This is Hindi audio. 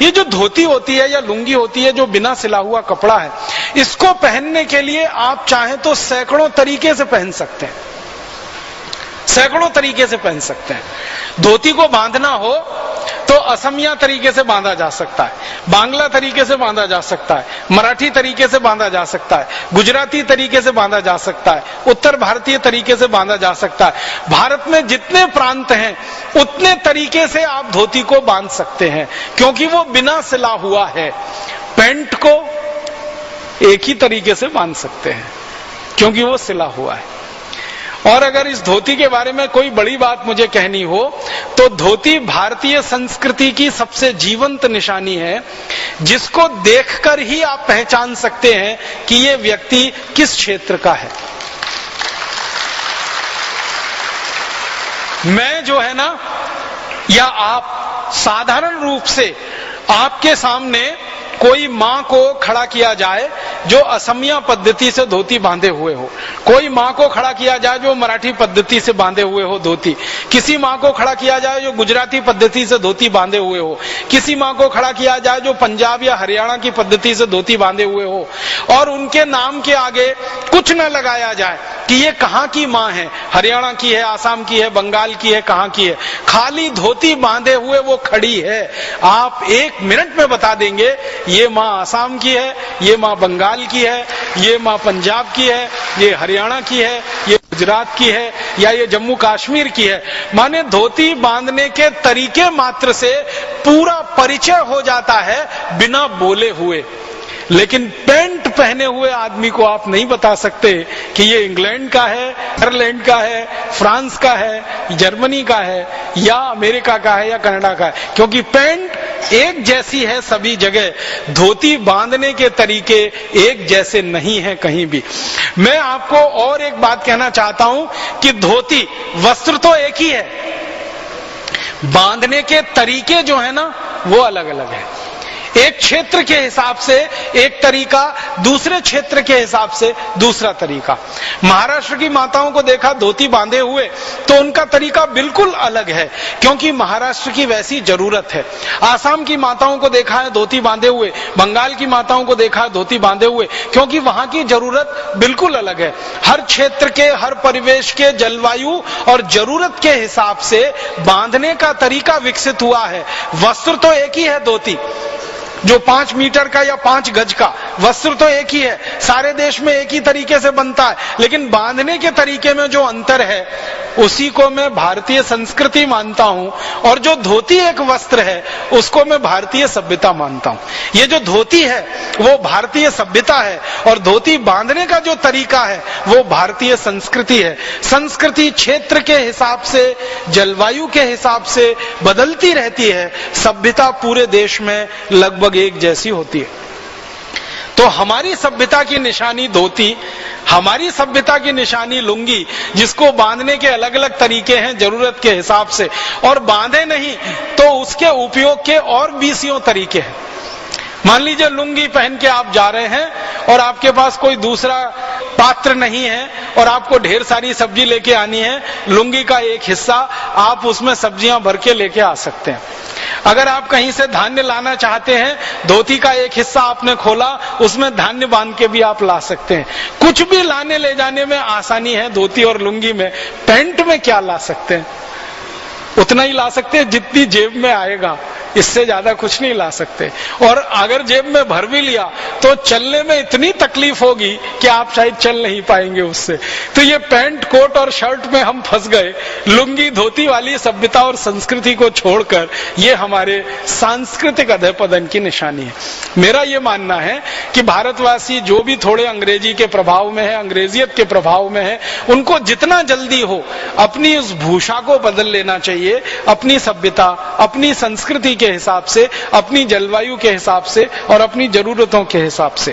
ये जो धोती होती है या लुंगी होती है, जो बिना सिला हुआ कपड़ा है, इसको पहनने के लिए आप चाहें तो सैकड़ों तरीके से पहन सकते हैं, सैकड़ों तरीके से पहन सकते हैं। धोती को बांधना हो तो असमिया तरीके से बांधा जा सकता है, बांग्ला तरीके से बांधा जा सकता है, मराठी तरीके से बांधा जा सकता है, गुजराती तरीके से बांधा जा सकता है, उत्तर भारतीय तरीके से बांधा जा सकता है। भारत में जितने प्रांत हैं उतने तरीके से आप धोती को बांध सकते हैं, क्योंकि वो बिना सिला हुआ है। पैंट को एक ही तरीके से बांध सकते हैं क्योंकि वो सिला हुआ है। और अगर इस धोती के बारे में कोई बड़ी बात मुझे कहनी हो तो धोती भारतीय संस्कृति की सबसे जीवंत निशानी है, जिसको देखकर ही आप पहचान सकते हैं कि ये व्यक्ति किस क्षेत्र का है। मैं जो है ना, या आप, साधारण रूप से आपके सामने कोई मां को खड़ा किया जाए जो असमिया पद्धति से धोती बांधे हुए हो, कोई मां को खड़ा किया जाए जो मराठी पद्धति से बांधे हुए हो धोती, किसी मां को खड़ा किया जाए जो गुजराती पद्धति से धोती बांधे हुए हो, किसी मां को खड़ा किया जाए जो पंजाब या हरियाणा की पद्धति से धोती बांधे हुए हो, और उनके नाम के आगे कुछ न लगाया जाए कि ये कहां की मां है, हरियाणा की है, आसाम की है, बंगाल की है, कहां की है, खाली धोती बांधे हुए वो खड़ी है। आप 1 मिनट में बता देंगे ये मां आसाम की है, ये मां बंगाल की है, ये मां पंजाब की है, ये हरियाणा की है, ये गुजरात की है, या ये जम्मू कश्मीर की है। माने धोती बांधने के तरीके मात्र से पूरा परिचय हो जाता है बिना बोले हुए। लेकिन पैंट पहने हुए आदमी को आप नहीं बता सकते कि ये इंग्लैंड का है, आयरलैंड का है, फ्रांस का है, जर्मनी का है, या अमेरिका का है, या कनाडा का है, क्योंकि पैंट एक जैसी है सभी जगह। धोती बांधने के तरीके एक जैसे नहीं है कहीं भी। मैं आपको और एक बात कहना चाहता हूं कि धोती वस्त्र तो एक ही है, बांधने के तरीके जो है ना वो अलग अलग है। एक क्षेत्र के हिसाब से एक तरीका, दूसरे क्षेत्र के हिसाब से दूसरा तरीका। महाराष्ट्र की माताओं को देखा धोती बांधे हुए तो उनका तरीका बिल्कुल अलग है, क्योंकि महाराष्ट्र की वैसी जरूरत है। आसाम की माताओं को देखा है धोती बांधे हुए, बंगाल की माताओं को देखा है धोती बांधे हुए, क्योंकि वहां की जरूरत बिल्कुल अलग है। हर क्षेत्र के, हर परिवेश के, जलवायु और जरूरत के हिसाब से बांधने का तरीका विकसित हुआ है। वस्त्र तो एक ही है, धोती जो 5 मीटर का या 5 गज का वस्त्र तो एक ही है, सारे देश में एक ही तरीके से बनता है, लेकिन बांधने के तरीके में जो अंतर है उसी को मैं भारतीय संस्कृति मानता हूं, और जो धोती एक वस्त्र है उसको मैं भारतीय सभ्यता मानता हूं। ये जो धोती है वो भारतीय सभ्यता है, और धोती बांधने का जो तरीका है वो भारतीय संस्कृति है। संस्कृति क्षेत्र के हिसाब से, जलवायु के हिसाब से बदलती रहती है, सभ्यता पूरे देश में लगभग एक जैसी होती है। तो हमारी सभ्यता की निशानी धोती, हमारी सभ्यता की निशानी लुंगी, जिसको बांधने के अलग अलग तरीके हैं जरूरत के हिसाब से, और बांधे नहीं तो उसके उपयोग के और 20 तरीके हैं। मान लीजिए लुंगी पहन के आप जा रहे हैं और आपके पास कोई दूसरा पात्र नहीं है और आपको ढेर सारी सब्जी लेके आनी है, लुंगी का एक हिस्सा आप उसमें सब्जियां भर के लेके आ सकते हैं। अगर आप कहीं से धान्य लाना चाहते हैं, धोती का एक हिस्सा आपने खोला, उसमें धान्य बांध के भी आप ला सकते हैं। कुछ भी लाने ले जाने में आसानी है धोती और लुंगी में। पैंट में क्या ला सकते हैं? उतना ही ला सकते हैं जितनी जेब में आएगा, इससे ज्यादा कुछ नहीं ला सकते। और अगर जेब में भर भी लिया तो चलने में इतनी तकलीफ होगी कि आप शायद चल नहीं पाएंगे उससे। तो ये पैंट, कोट और शर्ट में हम फंस गए। लुंगी धोती वाली सभ्यता और संस्कृति को छोड़कर ये हमारे सांस्कृतिक अधःपतन की निशानी है। मेरा ये मानना है कि भारतवासी जो भी थोड़े अंग्रेजी के प्रभाव में है, अंग्रेजियत के प्रभाव में है, उनको जितना जल्दी हो अपनी उस भूषा को बदल लेना चाहिए, अपनी सभ्यता, अपनी संस्कृति के हिसाब से, अपनी जलवायु के हिसाब से और अपनी जरूरतों के हिसाब से।